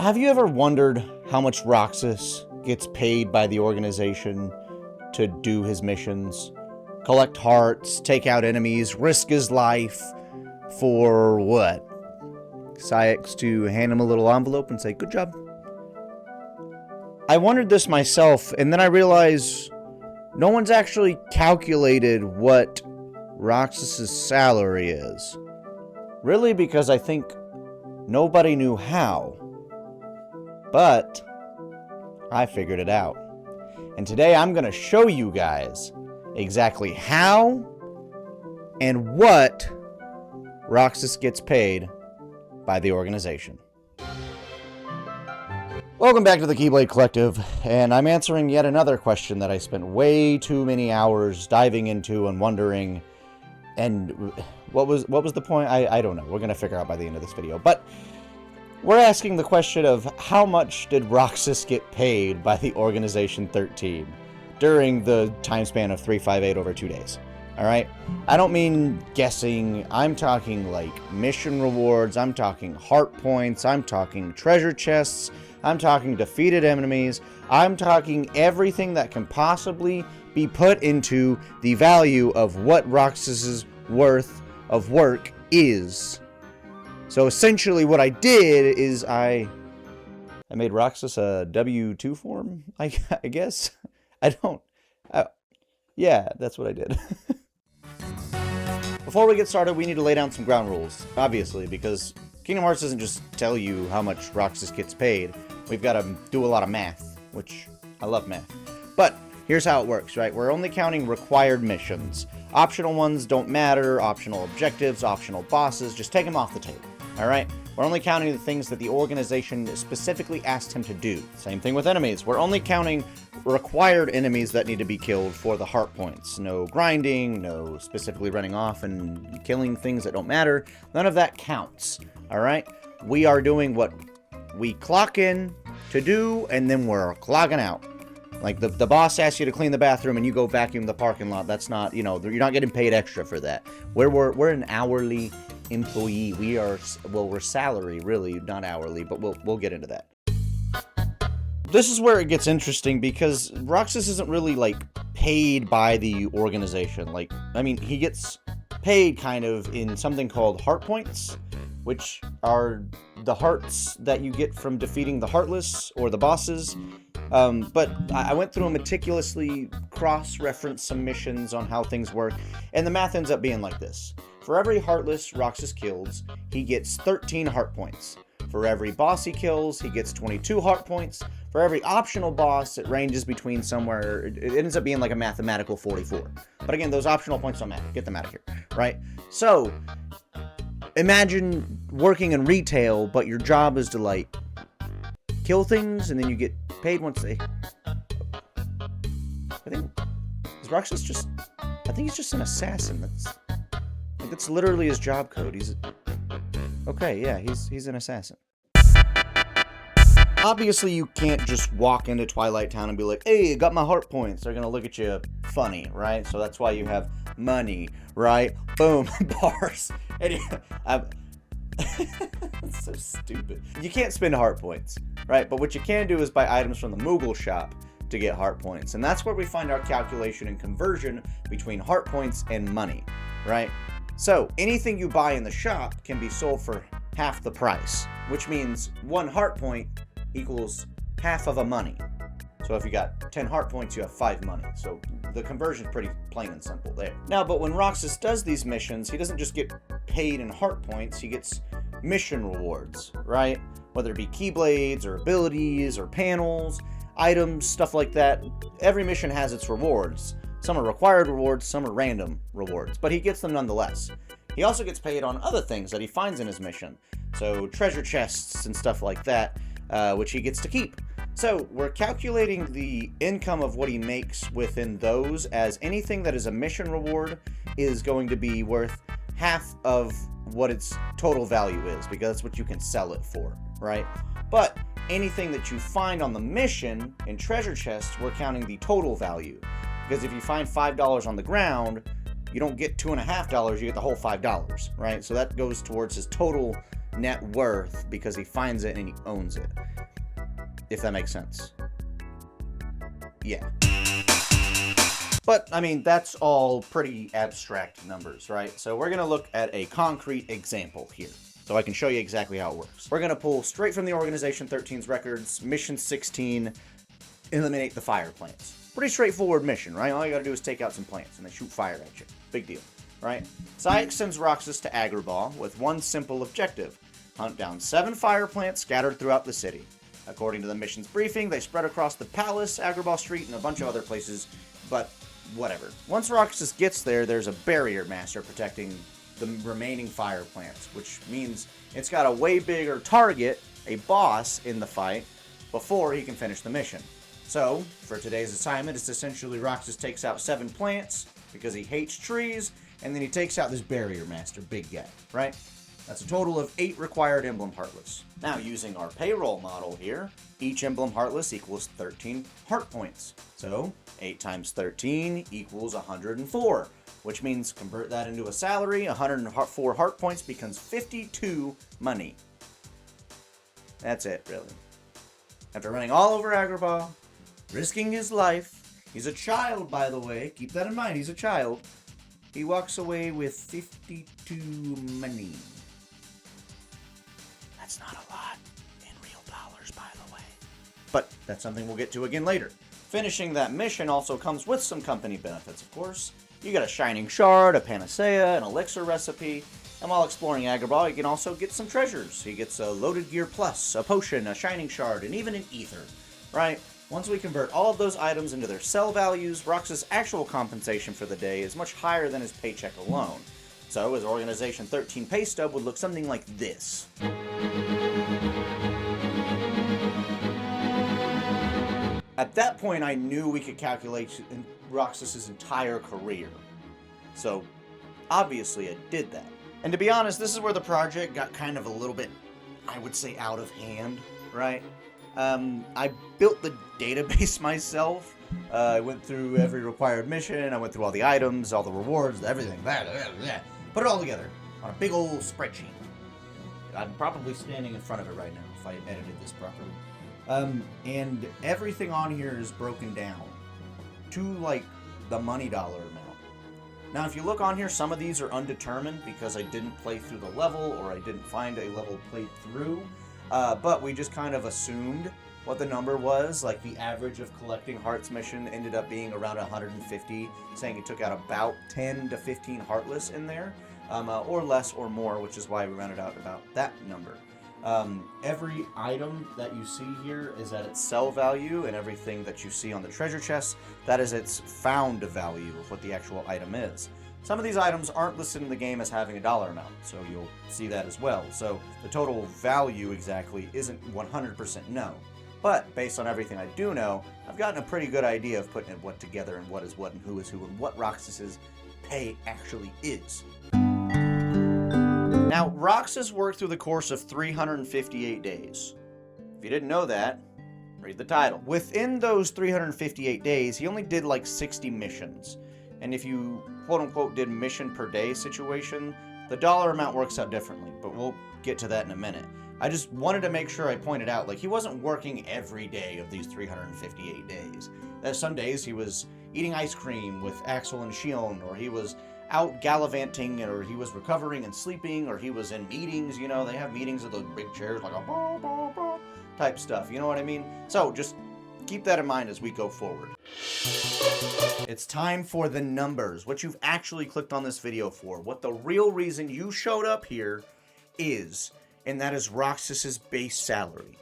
Have you ever wondered how much Roxas gets paid by the organization to do his missions? Collect hearts, take out enemies, risk his life for what? Syx to hand him a little envelope and say, "Good job." I wondered this myself, and then I realized no one's actually calculated what Roxas's salary is. Really, because I think nobody knew how. But I figured it out. And today I'm going to show you guys exactly how and what Roxas gets paid by the organization. Welcome back to the Keyblade Collective, and I'm answering yet another question that I spent way too many hours diving into and wondering, and what was the point? I don't know. We're going to figure out by the end of this video. But we're asking the question of how much did Roxas get paid by the Organization XIII during the time span of 358 over 2 days. Alright? I don't mean guessing. I'm talking like mission rewards. I'm talking heart points. I'm talking treasure chests. I'm talking defeated enemies. I'm talking everything that can possibly be put into the value of what Roxas's worth of work is. So essentially what I did is I made Roxas a W-2 form, I guess. Yeah, that's what I did. Before we get started, we need to lay down some ground rules, obviously, because Kingdom Hearts doesn't just tell you how much Roxas gets paid. We've got to do a lot of math, which I love math. But here's how it works, right? We're only counting required missions. Optional ones don't matter, optional objectives, optional bosses, just take them off the table. Alright? We're only counting the things that the organization specifically asked him to do. Same thing with enemies. We're only counting required enemies that need to be killed for the heart points. No grinding, no specifically running off and killing things that don't matter. None of that counts. Alright? We are doing what we clock in to do, and then we're clocking out. Like, the boss asks you to clean the bathroom and you go vacuum the parking lot. That's not, you're not getting paid extra for that. We're an hourly employee. We're salary, really, not hourly, but we'll get into that. This is where it gets interesting, because Roxas isn't really, like, paid by the organization. Like, I mean, he gets paid kind of in something called heart points, which are the hearts that you get from defeating the Heartless or the bosses. But I went through and meticulously cross-referenced some missions on how things work, and the math ends up being like this. For every Heartless Roxas kills, he gets 13 heart points. For every boss he kills, he gets 22 heart points. For every optional boss, it ranges between somewhere, it ends up being like a mathematical 44. But again, those optional points don't matter. Get them out of here, right? So, imagine working in retail, but your job is to, like, kill things, and then you get paid once they... I think he's just an assassin. That's literally his job code. Okay, yeah, he's an assassin. Obviously, you can't just walk into Twilight Town and be like, "Hey, I got my heart points." They're gonna look at you funny, right? So that's why you have money, right? Boom, bars. And that's so stupid. You can't spend heart points, right? But what you can do is buy items from the Moogle shop to get heart points. And that's where we find our calculation and conversion between heart points and money, right? So anything you buy in the shop can be sold for half the price, which means 1 heart point equals half of a money. So if you got 10 heart points, you have 5 money. So the conversion is pretty plain and simple there. Now, but when Roxas does these missions, he doesn't just get paid in heart points, he gets mission rewards, right? Whether it be keyblades or abilities or panels, items, stuff like that. Every mission has its rewards. Some are required rewards, some are random rewards, but he gets them nonetheless. He also gets paid on other things that he finds in his mission. So treasure chests and stuff like that, which he gets to keep. So we're calculating the income of what he makes within those as anything that is a mission reward is going to be worth half of what its total value is, because that's what you can sell it for, right? But anything that you find on the mission in treasure chests, we're counting the total value. Because if you find $5 on the ground, you don't get $2.50, you get the whole $5, right? So that goes towards his total net worth because he finds it and he owns it. If that makes sense. Yeah. But, I mean, that's all pretty abstract numbers, right? So we're going to look at a concrete example here, so I can show you exactly how it works. We're going to pull straight from the Organization XIII's records, Mission 16, eliminate the fire plants. Pretty straightforward mission, right? All you got to do is take out some plants, and they shoot fire at you. Big deal, right? Syx sends Roxas to Agrabah with one simple objective: hunt down 7 fire plants scattered throughout the city. According to the mission's briefing, they spread across the palace, Agrabah Street, and a bunch of other places, but whatever. Once Roxas gets there, there's a barrier master protecting the remaining fire plants, which means it's got a way bigger target, a boss, in the fight before he can finish the mission. So, for today's assignment, it's essentially Roxas takes out 7 plants because he hates trees, and then he takes out this barrier master, big guy, right? That's a total of 8 required emblem heartless. Now, using our payroll model here, each emblem heartless equals 13 heart points. So, 8 times 13 equals 104, which means convert that into a salary, 104 heart points becomes 52 money. That's it, really. After running all over Agrabah, risking his life, he's a child, by the way, keep that in mind, he's a child, he walks away with 52 money. That's not a lot in real dollars, by the way. But that's something we'll get to again later. Finishing that mission also comes with some company benefits, of course. You get a shining shard, a panacea, an elixir recipe, and while exploring Agrabah, you can also get some treasures. He gets a loaded gear plus, a potion, a shining shard, and even an ether, right? Once we convert all of those items into their sell values, Roxas' actual compensation for the day is much higher than his paycheck alone. So his Organization XIII pay stub would look something like this. At that point, I knew we could calculate Roxas' entire career. So, obviously, I did that. And to be honest, this is where the project got kind of a little bit, I would say, out of hand, right? I built the database myself. I went through every required mission. I went through all the items, all the rewards, everything. Put it all together on a big old spreadsheet. I'm probably standing in front of it right now if I edited this properly. And everything on here is broken down to, like, the money dollar amount. Now, if you look on here, some of these are undetermined because I didn't play through the level or I didn't find a level played through. But we just kind of assumed what the number was. Like, the average of collecting hearts mission ended up being around 150, saying it took out about 10 to 15 heartless in there, or less or more, which is why we rounded out about that number. Every item that you see here is at its sell value, and everything that you see on the treasure chest, that is its found value of what the actual item is. Some of these items aren't listed in the game as having a dollar amount, so you'll see that as well. So the total value exactly isn't 100% known. But based on everything I do know, I've gotten a pretty good idea of putting what together and what is what and who is who and what Roxas' pay actually is. Now, Roxas worked through the course of 358 days. If you didn't know that, read the title. Within those 358 days, he only did like 60 missions. And if you, quote-unquote, did mission per day situation, the dollar amount works out differently, but we'll get to that in a minute. I just wanted to make sure I pointed out, like, he wasn't working every day of these 358 days. There's some days he was eating ice cream with Axel and Shion, or he was out gallivanting, or he was recovering and sleeping, or he was in meetings. You know, they have meetings of those big chairs, like a bah, bah, bah, type stuff, you know what I mean? So just keep that in mind as we go forward. It's time for the numbers, what you've actually clicked on this video for, what the real reason you showed up here is, and that is Roxas's base salary.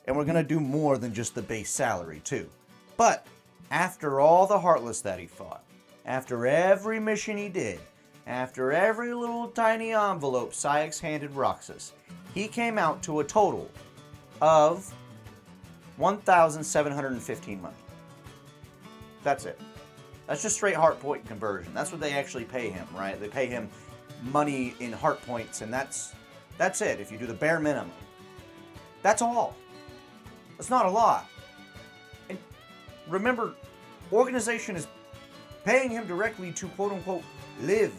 And we're gonna do more than just the base salary too. But after all the Heartless that he fought, after every mission he did, after every little tiny envelope Syx handed Roxas, he came out to a total of 1,715 money. That's it. That's just straight heart point conversion. That's what they actually pay him, right? They pay him money in heart points, and that's it. If you do the bare minimum, that's all. That's not a lot. And remember, Organization is paying him directly to quote unquote live.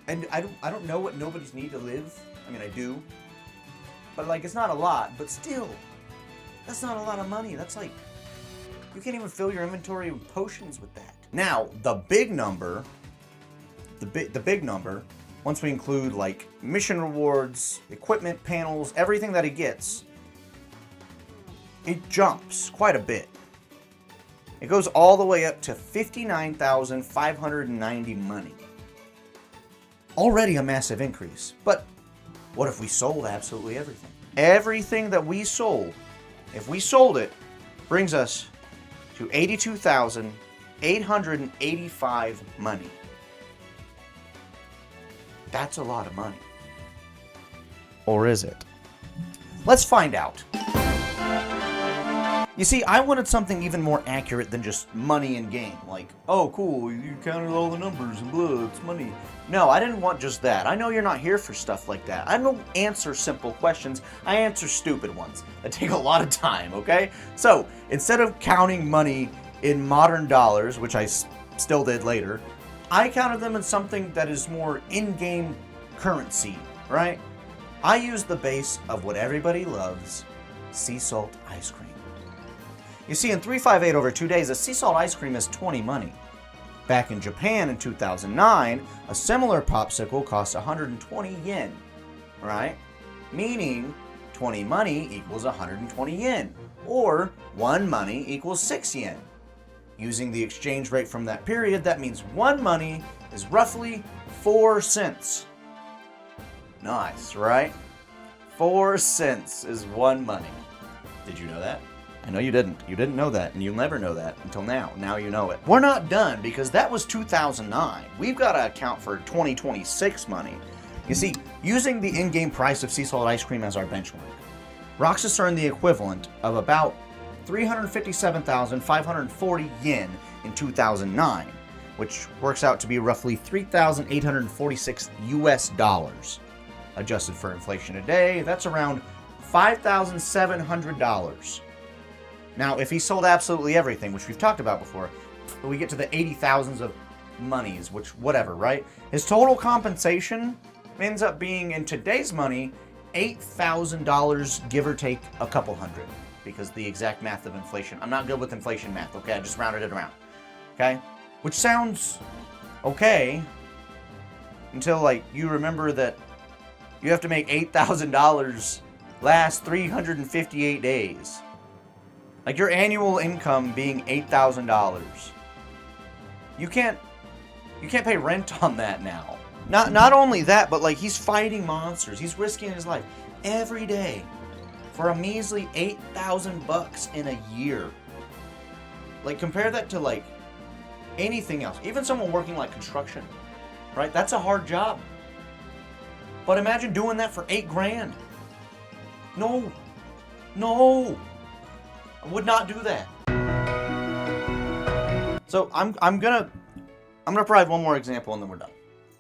And I don't know what nobodies need to live. I mean, I do. But, like, it's not a lot. But still, that's not a lot of money. That's like, you can't even fill your inventory of potions with that. Now, the big number, once we include, like, mission rewards, equipment panels, everything that he gets, it jumps quite a bit. It goes all the way up to 59,590 money. Already a massive increase. But what if we sold absolutely everything? Everything that we sold, if we sold it, brings us to 82,885 money. That's a lot of money. Or is it? Let's find out. You see, I wanted something even more accurate than just money in game. Like, oh, cool, you counted all the numbers and blah, it's money. No, I didn't want just that. I know you're not here for stuff like that. I don't answer simple questions. I answer stupid ones that take a lot of time, okay? So, instead of counting money in modern dollars, which I still did later, I counted them in something that is more in-game currency, right? I used the base of what everybody loves, sea salt ice cream. You see, in 358 over 2 days, a sea salt ice cream is 20 money. Back in Japan in 2009, a similar popsicle cost 120 yen, right? Meaning 20 money equals 120 yen, or 1 money equals 6 yen. Using the exchange rate from that period, that means 1 money is roughly 4 cents. Nice, right? 4 cents is 1 money. Did you know that? I know you didn't. You didn't know that, and you'll never know that until now. Now you know it. We're not done, because that was 2009. We've got to account for 2026 money. You see, using the in-game price of sea salt ice cream as our benchmark, Roxas earned the equivalent of about 357,540 yen in 2009, which works out to be roughly 3,846 US dollars. Adjusted for inflation today, that's around $5,700. Now, if he sold absolutely everything, which we've talked about before, we get to the 80,000s of monies, which, whatever, right? His total compensation ends up being, in today's money, $8,000, give or take a couple hundred, because the exact math of inflation. I'm not good with inflation math, okay? I just rounded it around, okay? Which sounds okay until, like, you remember that you have to make $8,000 last 358 days. Like, your annual income being $8,000. You can't pay rent on that now. Not only that, but, like, he's fighting monsters. He's risking his life every day for a measly 8,000 bucks in a year. Like, compare that to, like, anything else. Even someone working, like, construction, right? That's a hard job. But imagine doing that for $8,000. No. I would not do that. So I'm gonna provide one more example and then we're done.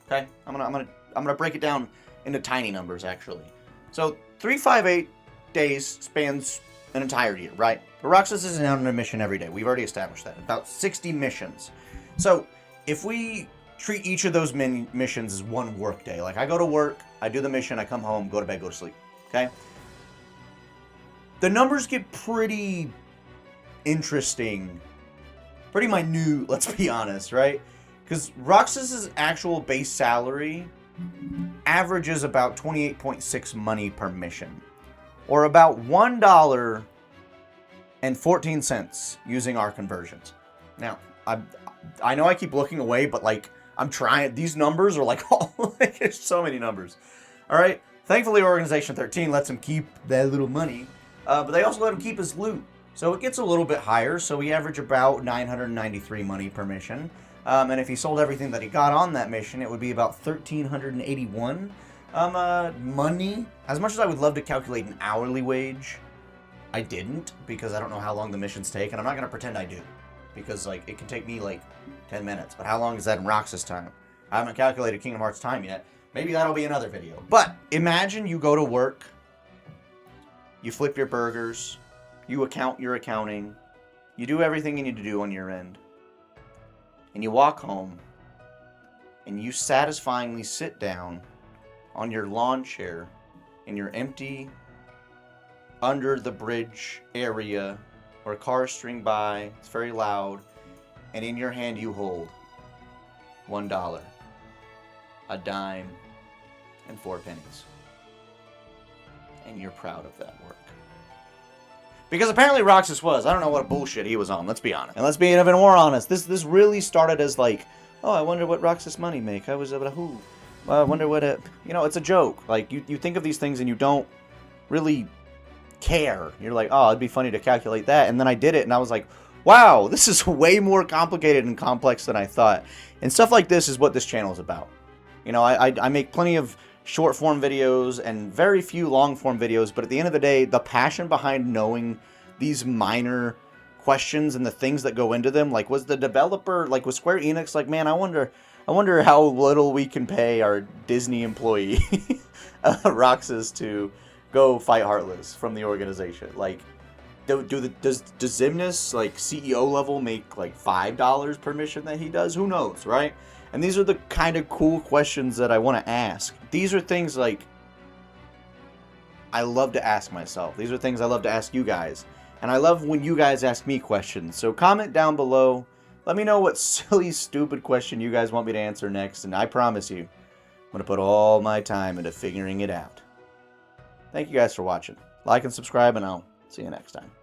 Okay? I'm gonna break it down into tiny numbers actually. So 358 days spans an entire year, right? But Roxas isn't out on a mission every day. We've already established that. About 60 missions. So if we treat each of those missions as one work day, like I go to work, I do the mission, I come home, go to bed, go to sleep. Okay? The numbers get pretty interesting, pretty minute, let's be honest, right? Because Roxas's actual base salary averages about 28.6 money per mission, or about $1.14 using our conversions. Now, I know I keep looking away, but like I'm trying. These numbers are like, oh, there's so many numbers. All right. Thankfully, Organization XIII lets him keep that little money. But they also let him keep his loot. So it gets a little bit higher. So we average about 993 money per mission. And if he sold everything that he got on that mission, it would be about 1,381 money. As much as I would love to calculate an hourly wage, I didn't, because I don't know how long the missions take. And I'm not going to pretend I do, because like it can take me like 10 minutes. But how long is that in Roxas time? I haven't calculated Kingdom Hearts time yet. Maybe that'll be another video. But imagine you go to work, you flip your burgers, you account your accounting, you do everything you need to do on your end, and you walk home, and you satisfyingly sit down on your lawn chair in your empty, under the bridge area where cars string by, it's very loud, and in your hand you hold $1, a dime, and 4 pennies. And you're proud of that work. Because apparently Roxas was. I don't know what bullshit he was on, let's be honest. And let's be even more honest. This really started as like, oh, I wonder what Roxas Munny make. I was who? I wonder what it's a joke. Like, you think of these things and you don't really care. You're like, oh, it'd be funny to calculate that. And then I did it and I was like, wow, this is way more complicated and complex than I thought. And stuff like this is what this channel is about. You know, I make plenty of short form videos and very few long form videos, but at the end of the day, the passion behind knowing these minor questions and the things that go into them, like, was the developer, like, was Square Enix like, man, I wonder how little we can pay our Disney employee Roxas to go fight Heartless from the organization. Like, does Zimnis, like, CEO level, make like $5 per mission that he does? Who knows, right? And these are the kind of cool questions that I want to ask. These are things like I love to ask myself. These are things I love to ask you guys. And I love when you guys ask me questions. So comment down below. Let me know what silly, stupid question you guys want me to answer next. And I promise you, I'm going to put all my time into figuring it out. Thank you guys for watching. Like and subscribe, and I'll see you next time.